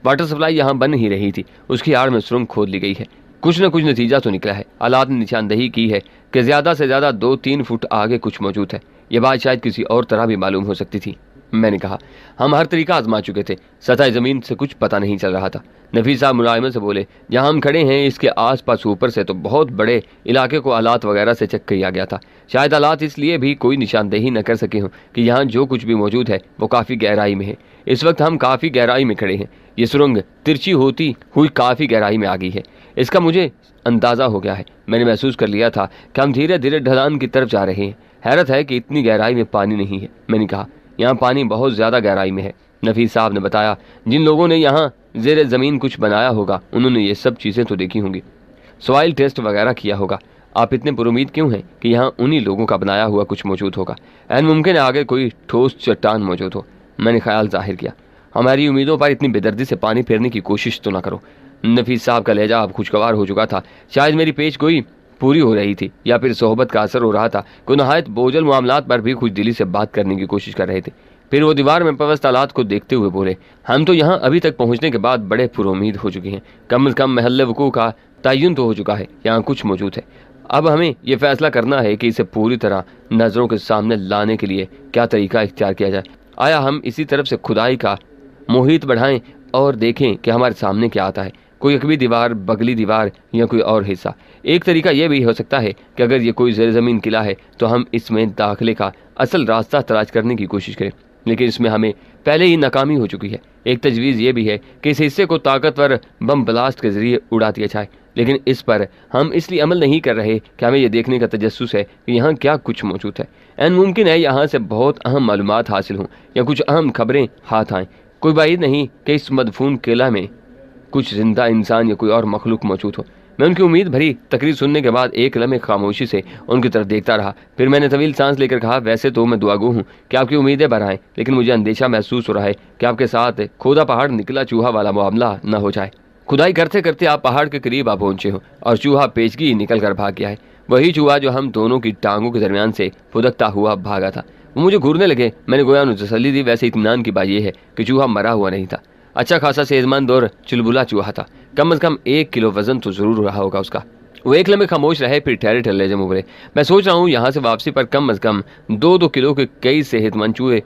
वाटर सप्लाई यहाँ बन ही रही थी, उसकी आड़ में सुरंग खोद ली गई है। कुछ न कुछ नतीजा तो निकला है। हालात ने निशानदही की है कि ज्यादा से ज्यादा 2-3 फुट आगे कुछ मौजूद है। ये बात शायद किसी और तरह भी मालूम हो सकती थी। मैंने कहा, हम हर तरीका आजमा चुके थे, सतह जमीन से कुछ पता नहीं चल रहा था। नफीस साहब मुलायमत से बोले, जहाँ हम खड़े हैं इसके आसपास ऊपर से तो बहुत बड़े इलाके को आलात वगैरह से चेक किया गया था। शायद आलात इसलिए भी कोई निशानदेही न कर सके हों कि यहाँ जो कुछ भी मौजूद है वो काफ़ी गहराई में है। इस वक्त हम काफ़ी गहराई में खड़े हैं। ये सुरंग तिरछी होती हुई काफ़ी गहराई में आ गई है, इसका मुझे अंदाज़ा हो गया है। मैंने महसूस कर लिया था कि हम धीरे धीरे ढलान की तरफ जा रहे हैं। हैरत है कि इतनी गहराई में पानी नहीं है। मैंने कहा, यहाँ पानी बहुत ज़्यादा गहराई में है। नफीस साहब ने बताया, जिन लोगों ने यहाँ ज़ेरे ज़मीन कुछ बनाया होगा उन्होंने ये सब चीज़ें तो देखी होंगी, सॉइल टेस्ट वगैरह किया होगा। आप इतने पुरुमीद क्यों हैं कि यहाँ उन्हीं लोगों का बनाया हुआ कुछ मौजूद होगा? ऐन मुमकिन है आगे कोई ठोस चट्टान मौजूद हो। मैंने ख्याल जाहिर किया। हमारी उम्मीदों पर इतनी बेदर्दी से पानी फेरने की कोशिश तो ना करो। नफीस साहब का लहजा अब खुशगवार हो चुका था। शायद मेरी पेश गोई पूरी हो रही थी या फिर सोहबत का असर हो रहा था। कोई नहायत बोझल मामलात पर भी खुश दिली से बात करने की कोशिश कर रहे थे। फिर वो दीवार में पवस्त आलात को देखते हुए बोले, हम तो यहाँ अभी तक पहुँचने के बाद बड़े पुरुमीद हो चुके हैं। कम से कम महल वकूअ का तयन तो हो चुका है, यहाँ कुछ मौजूद है। अब हमें यह फैसला करना है कि इसे पूरी तरह नज़रों के सामने लाने के लिए क्या तरीका इख्तियार किया जाए। आया हम इसी तरफ से खुदाई का मुहित बढ़ाएं और देखें कि हमारे सामने क्या आता है, कोई अकबी दीवार, बगली दीवार या कोई और हिस्सा। एक तरीका यह भी हो सकता है कि अगर ये कोई ज़ेर ज़मीन किला है तो हम इसमें दाखिले का असल रास्ता तलाश करने की कोशिश करें, लेकिन इसमें हमें पहले ही नाकामी हो चुकी है। एक तजवीज़ ये भी है कि इस हिस्से को ताकतवर बम ब्लास्ट के ज़रिए उड़ा दिया जाए, लेकिन इस पर हम इसलिए अमल नहीं कर रहे कि हमें यह देखने का तजस्सुस है कि यहाँ क्या कुछ मौजूद है। एन मुमकिन है यहाँ से बहुत अहम मालूमात हासिल हों या कुछ अहम खबरें हाथ आएँ। कोई बात नहीं कि इस मदफून किला में कुछ जिंदा इंसान या कोई और मखलूक मौजूद हो। मैं उनकी उम्मीद भरी तकरीर सुनने के बाद एक लम्हे खामोशी से उनकी तरफ देखता रहा। फिर मैंने तवील सांस लेकर कहा, वैसे तो मैं दुआगो हूँ कि आपकी उम्मीदें बढ़ाएं, लेकिन मुझे अंदेशा महसूस हो रहा है कि आपके साथ खोदा पहाड़ निकला चूहा वाला मामला न हो जाए। खुदाई करते करते आप पहाड़ के करीब आ पहुंचे हो और चूहा पेचगी निकल कर भाग गया है। वही चूहा जो हम दोनों की टांगों के दरमियान से फुदकता हुआ भागा था। वो मुझे घूरने लगे। मैंने गोया उन्हें तसल्ली दी। वैसे इत्मीनान की बात यह है कि चूहा मरा हुआ नहीं था, अच्छा खासा सेहतमंद और चुलबुला चूहा था। कम से कम 1 किलो वजन तो जरूर रहा होगा उसका। वो एक लम्हे खामोश रहे, फिर ठहरे ठहरे जम उभरे। मैं सोच रहा हूँ यहाँ से वापसी पर कम से कम 2-2 किलो के कई सेहतमंद चूहे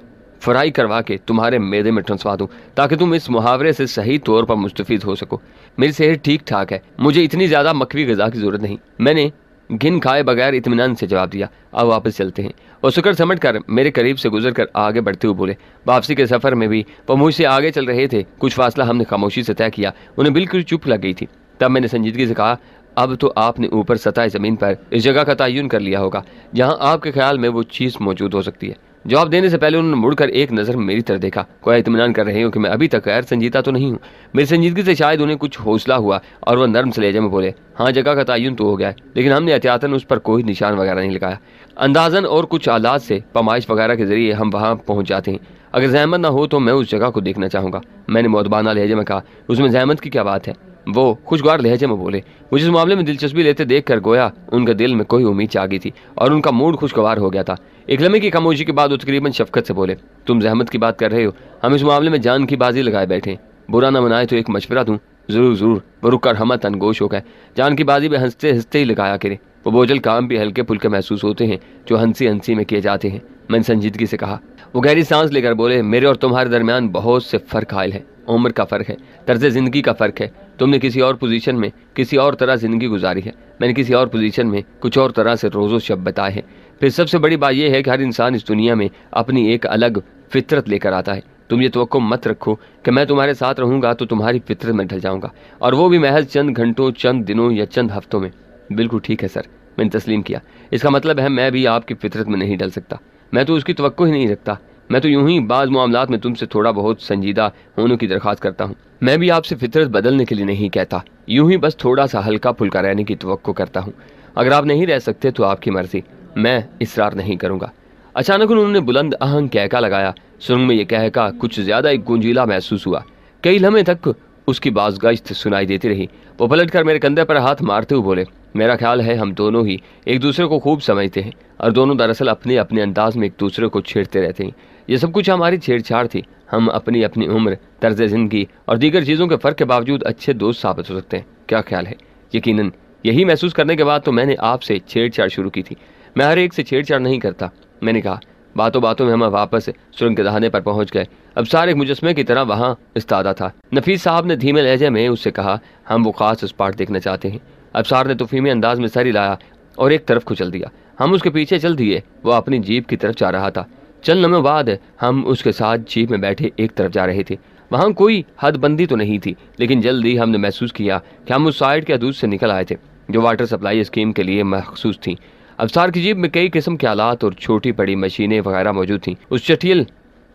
फ्राई करवा के तुम्हारे मैदे में ट्रांसफर दूं, ताकि तुम इस मुहावरे से सही तौर पर मुस्तफीद हो सको। मेरी सेहत ठीक ठाक है, मुझे इतनी ज़्यादा मकवी गज़ा की ज़रूरत नहीं। मैंने घिन खाए बगैर इत्मीनान से जवाब दिया। अब वापस चलते हैं। वो शुक्र समझ कर मेरे करीब से गुजर कर आगे बढ़ते हुए बोले। वापसी के सफ़र में भी वो मुझसे आगे चल रहे थे। कुछ फासला हमने खामोशी से तय किया। उन्हें बिल्कुल चुप लग गई थी। तब मैंने संजीदगी से कहा, अब तो आपने ऊपर सतह ज़मीन पर इस जगह का तयन कर लिया होगा जहाँ आपके ख्याल में वो चीज़ मौजूद हो सकती है। जवाब देने से पहले उन्होंने मुड़कर एक नज़र मेरी तरफ देखा। कोई इत्मीनान कर रहे हो कि मैं अभी तक गैर संजीदा तो नहीं हूँ। मेरी संजीदगी से शायद उन्हें कुछ हौसला हुआ और वह नर्म से लहजे में बोले, हाँ जगह का तयन तो हो गया है, लेकिन हमने एहतियातन उस पर कोई निशान वगैरह नहीं लगाया। अंदाजन और कुछ आलात से पमाइश वगैरह के जरिए हम वहाँ पहुँच जाते हैं। अगर जहमत ना हो तो मैं उस जगह को देखना चाहूँगा। मैंने मौतबाना लहजे में कहा, उसमें जहमत की क्या बात है? वो खुशगवार लहजे में बोले। मुझे इस मामले में दिलचस्पी लेते देख कर गोया उनके दिल में कोई उम्मीद जागी थी और उनका मूड खुशगवार हो गया था। एक लम्हे की खामोशी के बाद वो तकरीबन शफकत से बोले, तुम जहमत की बात कर रहे हो, हम इस मामले में जान की बाजी लगाए बैठे। बुरा ना मनाए तो एक मशवरा दूं। जरूर जरूर। वो रुक कर हम तनगोश हो गए। जान की बाजी में हंसते हंसते ही लगाया करे। वो बोझल काम भी हल्के फुल्के महसूस होते हैं जो हंसी हंसी में किए जाते हैं। मैंने संजीदगी से कहा। वो गहरी सांस लेकर बोले, मेरे और तुम्हारे दरमियान बहुत से फ़र्क हायल है। उम्र का फ़र्क है, तर्ज ज़िंदगी का फ़र्क है। तुमने किसी और पोजीशन में किसी और तरह ज़िंदगी गुजारी है, मैंने किसी और पोजीशन में कुछ और तरह से रोज़ो शब बताए हैं। फिर सबसे बड़ी बात यह है कि हर इंसान इस दुनिया में अपनी एक अलग फितरत लेकर आता है। तुम ये तवक्को मत रखो कि मैं तुम्हारे साथ रहूँगा तो तुम्हारी फितरत में ढल जाऊँगा, और वो भी महज चंद घंटों, चंद दिनों या चंद हफ्तों में। बिल्कुल ठीक है सर, मैंने तस्लीम किया। इसका मतलब है मैं भी आपकी फितरत में नहीं डल सकता। मैं तो उसकी तवक्को ही नहीं रखता। मैं तो यूं ही बाज़ मामलात में तुमसे थोड़ा बहुत संजीदा होने की दरख्वास्त करता हूँ। मैं भी आपसे फितरत बदलने के लिए नहीं कहता, यूं ही बस थोड़ा सा हल्का फुल्का रहने की तवक्को करता हूँ। अगर आप नहीं रह सकते तो आपकी मर्जी, मैं इसरार नहीं करूँगा। अचानक उन्होंने बुलंद आहंग कहका लगाया। सुरंग में यह कहका कुछ ज़्यादा एक गुंजीला महसूस हुआ। कई लम्हे तक उसकी बाज़गाश्त सुनाई देती रही। वो पलट कर मेरे कंधे पर हाथ मारते हुए बोले, मेरा ख्याल है हम दोनों ही एक दूसरे को खूब समझते हैं और दोनों दरअसल अपने अपने अंदाज में एक दूसरे को छेड़ते रहते हैं। ये सब कुछ हमारी छेड़छाड़ थी। हम अपनी अपनी उम्र, तर्ज ज़िंदगी और दीगर चीज़ों के फ़र्क के बावजूद अच्छे दोस्त साबित हो सकते हैं। क्या ख्याल है? यकीनन यही महसूस करने के बाद तो मैंने आपसे छेड़छाड़ शुरू की थी। मैं हर एक से छेड़छाड़ नहीं करता, मैंने कहा। बातों बातों में हम वापस सुरंग के दहाने पर पहुंच गए। अब सारे एक मुजस्मे की तरह वहाँ इस्तादा था। नफीस साहब ने धीमे लहजे में उससे कहा, हम वो खास स्पॉट देखना चाहते हैं। अफसार ने तूफीमी अंदाज में सर हिलाया और एक तरफ कुचल दिया। हम उसके पीछे चल दिए। वो अपनी जीप की तरफ जा रहा था। चंद लम्हे बाद हम उसके साथ जीप में बैठे एक तरफ जा रहे थे। वहाँ कोई हदबंदी तो नहीं थी, लेकिन जल्दी हमने महसूस किया कि हम उस साइड के हदूद से निकल आए थे जो वाटर सप्लाई स्कीम के लिए मखसूस थी। अफसार की जीप में कई किस्म के आलात और छोटी बड़ी मशीनें वगैरह मौजूद थीं। उस चटियल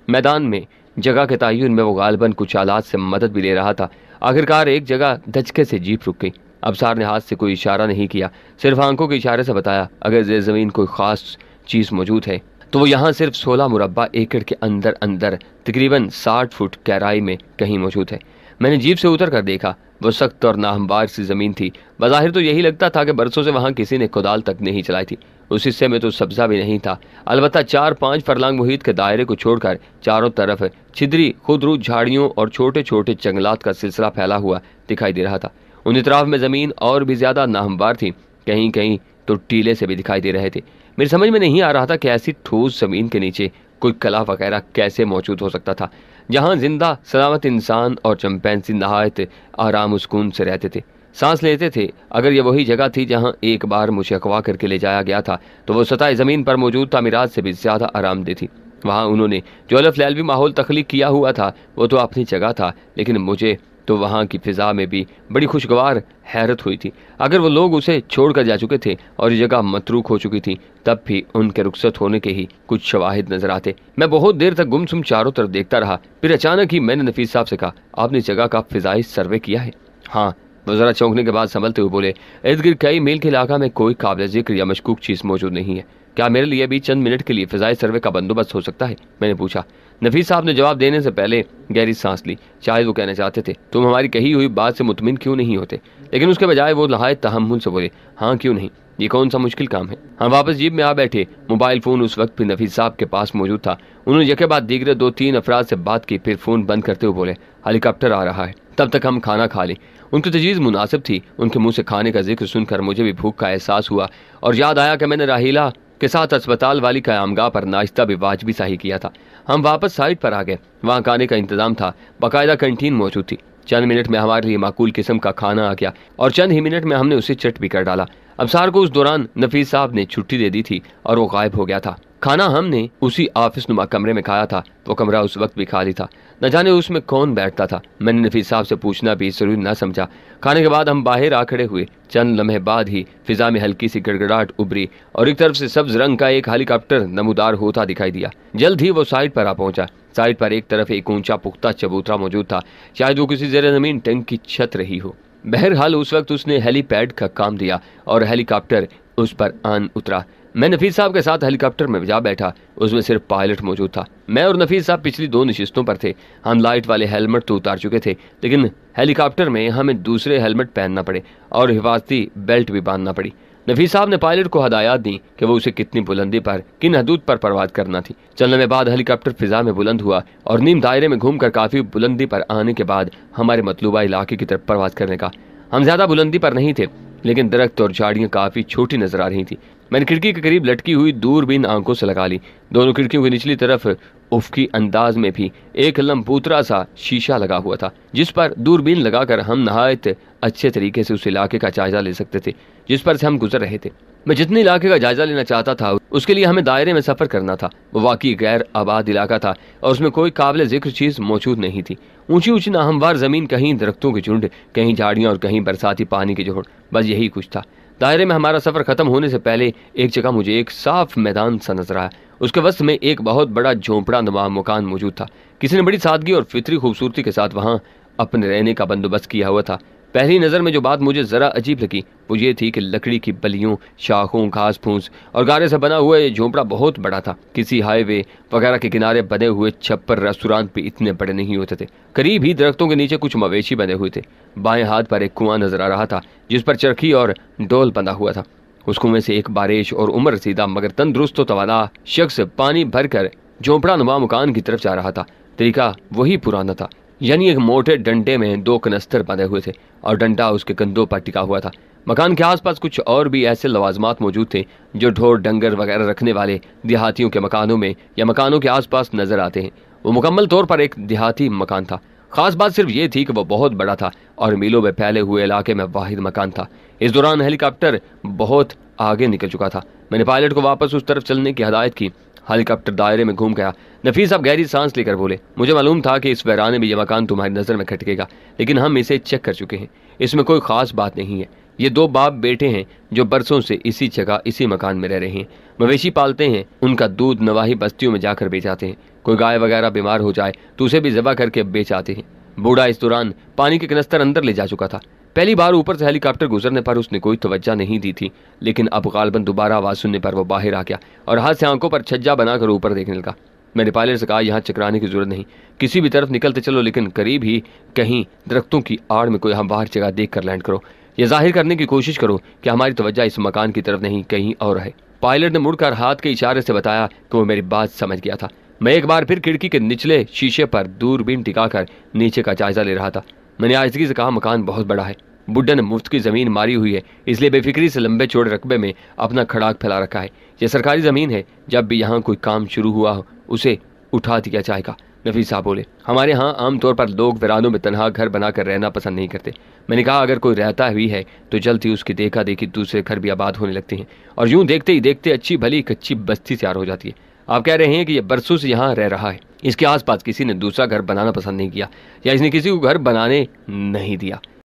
मैदान में जगह के तयन में वो गालबन कुछ आलात से मदद भी ले रहा था। आखिरकार एक जगह धचके से जीप रुक गई। अफसार ने हाथ से कोई इशारा नहीं किया, सिर्फ आंखों के इशारे से बताया, अगर ज़ेर ज़मीन कोई ख़ास चीज़ मौजूद है तो वो यहाँ सिर्फ 16 मुरब्बा एकड़ के अंदर अंदर तकरीबन 60 फुट गहराई में कहीं मौजूद है। मैंने जीप से उतर कर देखा। वो सख्त और नाहमवार सी ज़मीन थी। बज़ाहिर तो यही लगता था कि बरसों से वहाँ किसी ने कुदाल तक नहीं चलाई थी। उस हिस्से में तो सब्ज़ा भी नहीं था, अलबत्ता 4-5 फरलांग मुहित के दायरे को छोड़कर चारों तरफ छिद्री खुदरू झाड़ियों और छोटे छोटे जंगलात का सिलसिला फैला हुआ दिखाई दे रहा था। उन इतराफ में ज़मीन और भी ज़्यादा नाहमवार थी, कहीं कहीं तो टीले से भी दिखाई दे रहे थे। मेरी समझ में नहीं आ रहा था कि ऐसी ठोस ज़मीन के नीचे कोई कला वगैरह कैसे मौजूद हो सकता था, जहाँ जिंदा सलामत इंसान और चंपैंसी नहायत आराम सुकून से रहते थे, सांस लेते थे। अगर ये वही जगह थी जहाँ एक बार मुझे अगवा करके ले जाया गया था, तो वो सतह ज़मीन पर मौजूद तामीरात से भी ज़्यादा आरामदेह थी। वहाँ उन्होंने जो अलफ लैलवी माहौल तख्लीक किया हुआ था वो तो अपनी जगह था, लेकिन मुझे तो वहाँ की फ़िज़ा में भी बड़ी खुशगवार हैरत हुई थी। अगर वो लोग उसे छोड़ कर जा चुके थे और ये जगह मतरूक हो चुकी थी, तब भी उनके रुखसत होने के ही कुछ शवाहिद नजर आते। मैं बहुत देर तक गुमसुम चारों तरफ देखता रहा। फिर अचानक ही मैंने नफीस साहब से कहा, आपने इस जगह का फ़िज़ाई सर्वे किया है? हाँ। वो ज़रा चौंकने के बाद संभलते हुए बोले, इर्द गिर्द कई मील के इलाका में कोई काबिल ज़िक्र या मशकूक चीज़ मौजूद नहीं है। क्या मेरे लिए भी चंद मिनट के लिए फ़िज़ाई सर्वे का बंदोबस्त हो सकता है? मैंने पूछा। नफीस साहब ने जवाब देने से पहले गहरी सांस ली। शायद वो कहना चाहते थे, तुम हमारी कही हुई बात से मुतमिन क्यों नहीं होते, लेकिन उसके बजाय वो नहायत तहम्मुल से बोले, हाँ क्यों नहीं, ये कौन सा मुश्किल काम है। हम वापस जीप में आ बैठे। मोबाइल फ़ोन उस वक्त भी नफीस साहब के पास मौजूद था। उन्होंने यके बाद दीगरे 2-3 अफराद से बात की, फिर फ़ोन बंद करते हुए बोले, हेलीकॉप्टर आ रहा है। तब तक हम खाना खा लें। उनकी तजवीज़ मुनासिब थी। उनके मुँह से खाने का जिक्र सुनकर मुझे भी भूख का एहसास हुआ और याद आया कि मैंने राहीला के साथ अस्पताल वाली कयामगाह पर नाश्ता भी वाजबी सा ही किया था। हम वापस साइड पर आ गए। वहाँ खाने का इंतजाम था, बाकायदा कैंटीन मौजूद थी। चंद मिनट में हमारे लिए माकूल किस्म का खाना आ गया और चंद ही मिनट में हमने उसे चट भी कर डाला। अबसार को उस दौरान नफीस साहब ने छुट्टी दे दी थी और वो गायब हो गया था। खाना हमने उसी ऑफिस नुमा कमरे में खाया था। वो कमरा उस वक्त भी खाली था, न जाने उसमें कौन बैठता था। मैंने नफीस साहब से पूछना भी जरूरी न समझा। खाने के बाद हम बाहर आ खड़े हुए। चंद लम्हे बाद ही फिजा में हल्की सी गड़गड़ाहट उभरी और एक तरफ से सब्ज रंग का एक हेलीकॉप्टर नमूदार होता दिखाई दिया। जल्द ही वो साइड पर आ पहुंचा। साइड पर एक तरफ एक ऊंचा पुख्ता चबूतरा मौजूद था, शायद वो किसी जेर जमीन टैंक की छत रही हो। बहरहाल उस वक्त उसने हेलीपैड का काम दिया और हेलीकॉप्टर उस पर आन उतरा। मैं नफीस साहब के साथ हेलीकॉप्टर में जा बैठा। उसमें सिर्फ पायलट मौजूद था। मैं और नफीस साहब पिछली 2 नशिस्तों पर थे। हम लाइट वाले हेलमेट तो उतार चुके थे, लेकिन हेलीकॉप्टर में हमें दूसरे हेलमेट पहनना पड़े और हिफाजती बेल्ट भी बांधना पड़ी। नफीस साहब ने पायलट को हदायत दी कि वो उसे कितनी बुलंदी पर, किन हदूद पर परवाज करना थी। चलने में बाद हेलीकॉप्टर फिजा में बुलंद हुआ और नीम दायरे में घूमकर काफी बुलंदी पर आने के बाद हमारे मतलूबा इलाके की तरफ परवाज करने का। हम ज्यादा बुलंदी पर नहीं थे, लेकिन दरख्त और झाड़ियां काफी छोटी नजर आ रही थी। मैंने खिड़की के करीब लटकी हुई दूरबीन आंखों से लगा ली। दोनों खिड़कियों की निचली तरफ उफकी अंदाज में भी एक लंबूतरा सा शीशा लगा हुआ था, जिस पर दूरबीन लगाकर हम नहायत अच्छे तरीके से उस इलाके का जायजा ले सकते थे जिस पर से हम गुजर रहे थे। मैं जितने इलाके का जायजा लेना चाहता था उसके लिए हमें दायरे में सफर करना था। वो वाकई गैर आबाद इलाका था और उसमें कोई काबिल जिक्र चीज मौजूद नहीं थी। ऊंची ऊंची नाहमवार जमीन, कहीं दरख्तों के झुंड, कहीं झाड़ियां और कहीं बरसाती पानी की जोड़, बस यही कुछ था। दायरे में हमारा सफर खत्म होने से पहले एक जगह मुझे एक साफ मैदान सा नजर आया। उसके वस्त में एक बहुत बड़ा झोंपड़ा नुमा मकान मौजूद था। किसी ने बड़ी सादगी और फितरी खूबसूरती के साथ वहां अपने रहने का बंदोबस्त किया हुआ था। पहली नज़र में जो बात मुझे ज़रा अजीब लगी वो ये थी कि लकड़ी की बलियों, शाखों, घास फूस और गारे से बना हुआ ये झोंपड़ा बहुत बड़ा था। किसी हाईवे वगैरह के किनारे बने हुए छप्पर रेस्टोरेंट भी इतने बड़े नहीं होते थे। करीब ही दरख्तों के नीचे कुछ मवेशी बंधे हुए थे। बाएं हाथ पर एक कुआं नजर आ रहा था जिस पर चरखी और डोल बंधा हुआ था। उस कुएं से एक बारिश और उम्र रसीदा मगर तंदुरुस्त तवाना शख्स पानी भरकर झोंपड़ा नुमा मकान की तरफ जा रहा था। तरीका वही पुराना था, यानी एक मोटे डंडे में 2 कनस्तर बंधे हुए थे और डंडा उसके कंधों पर टिका हुआ था। मकान के आसपास कुछ और भी ऐसे लवाजमात मौजूद थे जो ढोर डंगर वगैरह रखने वाले देहातियों के मकानों में या मकानों के आसपास नजर आते हैं। वो मुकम्मल तौर पर एक देहाती मकान था। खास बात सिर्फ ये थी कि वो बहुत बड़ा था और मीलों में फैले हुए इलाके में वाहिद मकान था। इस दौरान हेलीकॉप्टर बहुत आगे निकल चुका था। मैंने पायलट को वापस उस तरफ चलने की हदायत की। हेलीकॉप्टर दायरे में घूम गया। नफीस साहब गहरी सांस लेकर बोले, मुझे मालूम था कि इस वीराने में यह मकान तुम्हारी नज़र में खटकेगा, लेकिन हम इसे चेक कर चुके हैं। इसमें कोई खास बात नहीं है। ये 2 बाप बेटे हैं जो बरसों से इसी जगह इसी मकान में रह रहे हैं। मवेशी पालते हैं, उनका दूध नवाही बस्तियों में जाकर बेच आते हैं। कोई गाय वगैरह बीमार हो जाए तो उसे भी ज़बह करके बेच आते हैं। बूढ़ा इस दौरान पानी के कनस्तर अंदर ले जा चुका था। पहली बार ऊपर से हेलीकॉप्टर गुजरने पर उसने कोई तवज्जो नहीं दी थी, लेकिन अब गालबन दोबारा आवाज़ सुनने पर वो बाहर आ गया और हाथ से आंखों पर छज्जा बनाकर ऊपर देखने लगा। मैंने पायलट से कहा, यहाँ चकराने की जरूरत नहीं, किसी भी तरफ निकलते चलो, लेकिन करीब ही कहीं दरख्तों की आड़ में कोई हमवार जगह देख कर लैंड करो। यह जाहिर करने की कोशिश करो कि हमारी तवज्जो इस मकान की तरफ नहीं, कहीं और है। पायलट ने मुड़कर हाथ के इशारे से बताया कि वो मेरी बात समझ गया था। मैं एक बार फिर खिड़की के निचले शीशे पर दूरबीन टिकाकर नीचे का जायजा ले रहा था। मैंने आजिज़गी से कहा, मकान बहुत बड़ा है। बुड्ढे ने मुफ्त की ज़मीन मारी हुई है, इसलिए बेफिक्री से लंबे चौड़े रकबे में अपना खड़ाक फैला रखा है। यह सरकारी ज़मीन है, जब भी यहाँ कोई काम शुरू हुआ हो उसे उठा दिया जाएगा। नफीस साहब बोले, हमारे यहाँ आमतौर पर लोग वीरानों में तनहा घर बनाकर रहना पसंद नहीं करते। मैंने कहा, अगर कोई रहता भी है तो जल्द ही उसकी देखा देखी दूसरे घर भी आबाद होने लगते हैं और यूं देखते ही देखते अच्छी भली कच्ची बस्ती तैयार हो जाती है। आप कह रहे हैं कि यह बरसों से यहाँ रह रहा है, इसके आसपास किसी ने दूसरा घर बनाना पसंद नहीं किया या इसने किसी को घर बनाने नहीं दिया।